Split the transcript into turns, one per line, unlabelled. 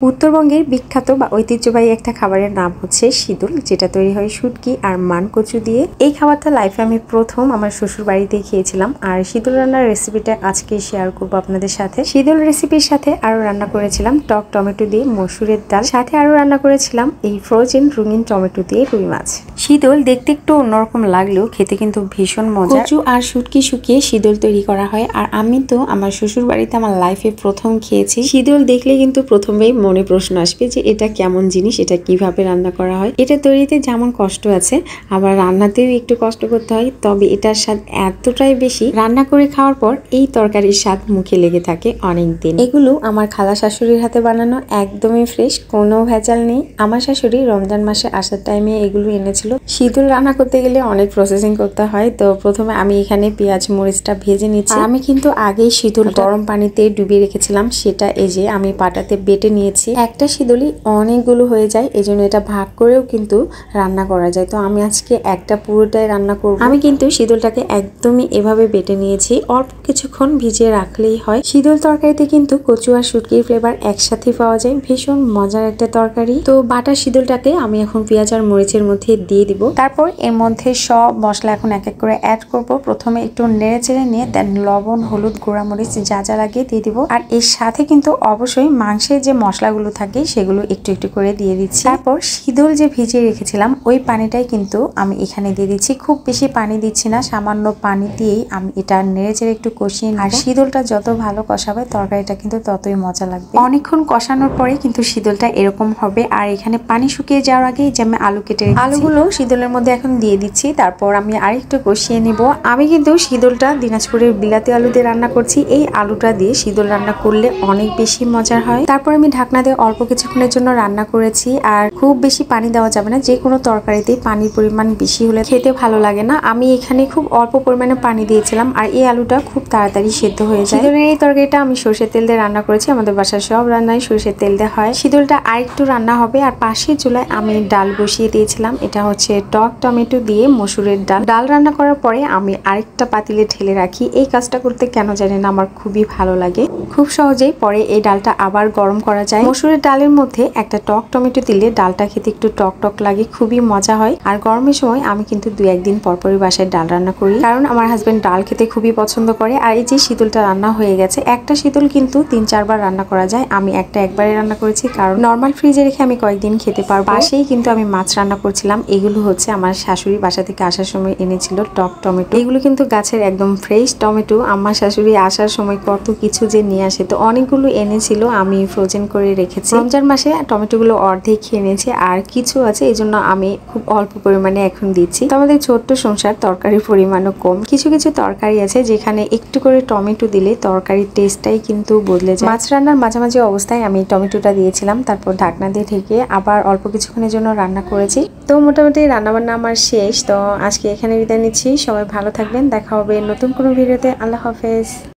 উত্তরবঙ্গের বিখ্যাত বা ঐতিহ্যবাহী একটা খাবারের নাম হচ্ছে শীদল, যেটা তৈরি হয় শুটকি আর মান কচু দিয়ে। এই খাবারটা লাইফে আমি প্রথম আমার শ্বশুর বাড়িতে খেয়েছিলাম। আর শীদল রান্নার রেসিপিটা আজকে শেয়ার করবো আপনাদের সাথে। শীদল রেসিপির সাথে আরো রান্না করেছিলাম টক টমেটো দিয়ে মসুরের ডাল, সাথে আরো রান্না করেছিলাম এই ফ্রোজেন রঙিন টমেটো দিয়ে রুই মাছ। শীদল দেখতে একটু অন্যরকম লাগলেও খেতে কিন্তু ভীষণ মজা। কচু আর শুটকি শুকিয়ে শীদল তৈরি করা হয়। আর আমি তো আমার শ্বশুর বাড়িতে আমার লাইফে প্রথম খেয়েছি। শীদল দেখলে কিন্তু প্রথমেই মনে প্রশ্ন আসবে যে এটা কেমন জিনিস, এটা কিভাবে রান্না করা হয়। এটা তৈরিতে যেমন কষ্ট আছে, আবার রান্নাতেও একটু কষ্ট করতে হয়, তবে এটার স্বাদ এতটাই বেশি, রান্না করে খাওয়ার পর এই তরকারির স্বাদ মুখে লেগে থাকে অনেক দিন। এগুলো আমার খালা শাশুড়ির হাতে বানানো, একদমই ফ্রেশ, কোনো ভেজাল নেই। আমার শাশুড়ি রমজান মাসে আসার টাইমে এগুলো এনেছিল। শীদল রান্না করতে গেলে অনেক প্রসেসিং করতে হয়, তো প্রথমে আমি এখানে পেঁয়াজ মরিচটা ভেজে নিচ্ছি। আমি কিন্তু আগেই শীদল গরম পানিতে ডুবিয়ে রেখেছিলাম, সেটা এই যে আমি পাটাতে বেটে নিয়েছি। একটা শীদলই অনেকগুলো হয়ে যায়, এজন্য এটা ভাগ করেও কিন্তু রান্না করা যায়। তো আমি আজকে একটা পুরোটাই রান্না করব। আমি কিন্তু শীদলটাকে একদমই এভাবে বেটে নিয়েছি, অল্প কিছুক্ষণ ভিজিয়ে রাখলেই হয়। শীদল তরকারিতে কিন্তু কচু আর শুটকির ফ্লেভার একসাথে পাওয়া যায়, ভীষণ মজার একটা তরকারি। তো বাটা শীদলটাকে আমি এখন পেঁয়াজ আর মরিচের মধ্যে দিয়ে দিব। তারপর এর মধ্যে সব মশলা এখন এক এক করে অ্যাড করব। প্রথমে একটু নেড়ে চেড়ে নিয়ে দেন লবণ, হলুদ, গুঁড়া মরিচ যা যা লাগে দিয়ে দিব। আর এর সাথে কিন্তু অবশ্যই মাংসের যে মশলাগুলো থাকে সেগুলো একটু একটু করে দিয়ে দিচ্ছি। তারপর শীদল যে ভিজিয়ে রেখেছিলাম ওই পানিটাই কিন্তু আমি এখানে দিয়ে দিচ্ছি। খুব বেশি পানি দিচ্ছি না, সামান্য পানি দিয়েই আমি এটা নেড়ে চেড়ে একটু কষিয়ে নিই। আর শীদলটা যত ভালো কষাবে তরকারিটা কিন্তু ততই মজা লাগবে। অনেকক্ষণ কষানোর পরে কিন্তু শীদলটা এরকম হবে। আর এখানে পানি শুকিয়ে যাওয়ার আগেই যে আমি আলু কেটে রেখেছি, আলুগুলো শীদলের মধ্যে এখন দিয়ে দিচ্ছি। তারপর আমি আরেকটু কষিয়ে নিব। আমি কিন্তু শীদলটা দিনাজপুরের বিলাতি আলু দিয়ে রান্না করছি। এই আলুটা দিয়ে শীদল রান্না করলে অনেক বেশি মজার হয়। তারপর আমি ঢাকনা দিয়ে অল্প কিছুক্ষণের জন্য রান্না করেছি। আর খুব বেশি পানি দেওয়া যাবে না, যে কোনো তরকারিতে পানির পরিমাণ বেশি হলে খেতে ভালো লাগে না। আমি এখানে খুব অল্প পরিমাণে পানি দিয়েছিলাম। আর এই আলুটা খুব তাড়াতাড়ি সেদ্ধ হয়ে যায়। শীদলের এই তরকারিটা আমি সরষের তেল দিয়ে রান্না করেছি। আমাদের বাসার সব রান্নায় সরষের তেল দিয়ে হয়। শীদলটা আরেকটু রান্না হবে। আর পাশের চুলায় আমি ডাল বসিয়ে দিয়েছিলাম। এটা হচ্ছে টক টমেটো দিয়ে মসুরের ডাল। ডাল রান্না করার পরে আমি আরেকটা পাতিলে ঢেলে রাখি। এই কাজটা করতে কেন জানি না আমার খুবই ভালো লাগে। খুব সহজেই পরে এই ডালটা আবার গরম করা যায়। মসুরের ডালের মধ্যে একটা টক টমেটো দিলে ডালটা খেতে একটু টক টক লাগে, খুবই মজা হয়। আর গরমের সময় আমি কিন্তু 2-1 দিন পরপরই বাসায় ডাল রান্না করি, কারণ আমার হাজবেন্ড ডাল খেতে খুবই পছন্দ করে। আর এই যে শীদলটা রান্না হয়ে গেছে, একটা শীদল কিন্তু 3-4 বার রান্না করা যায়। আমি একটা একবারে রান্না করেছি, কারণ নর্মাল ফ্রিজে রেখে আমি কয়েকদিন খেতে পারবো। পাশেই কিন্তু আমি মাছ রান্না করছিলাম। এগুলো হচ্ছে আমার শাশুড়ি বাসা থেকে আসার সময় এনেছিল টক টমেটো। এগুলো কিন্তু গাছের একদম ফ্রেশ টমেটো। আমার শাশুড়ি আসার সময় কত কিছু যে নিয়ে আসে, তো অনেকগুলো এনেছিল, আমি ফ্রোজেন করে রেখেছি। রমজান মাসে টমেটোগুলো অর্ধেক খেয়ে নিয়েছি, আর কিছু আছে, এই জন্য আমি খুব অল্প পরিমাণে এখন দিচ্ছি। তো আমাদের ছোট্ট সংসার, তরকারির পরিমাণও কম। কিছু কিছু তরকারি আছে যেখানে একটু করে টমেটো দিলে তরকারির টেস্টটাই কিন্তু বদলে যায়। মাছ রান্নার মাঝামাঝি অবস্থায় আমি টমেটোটা দিয়েছিলাম, তারপর ঢাকনা দিয়ে ঢেকে আবার অল্প কিছুক্ষণের জন্য রান্না করেছি। তো মোটামুটি রান্নাবান্না আমার শেষ। তো আজকে এখানে বিদায় নিচ্ছি। সবাই ভালো থাকবেন, দেখা হবে নতুন কোনো ভিডিওতে। আল্লাহ হাফেজ।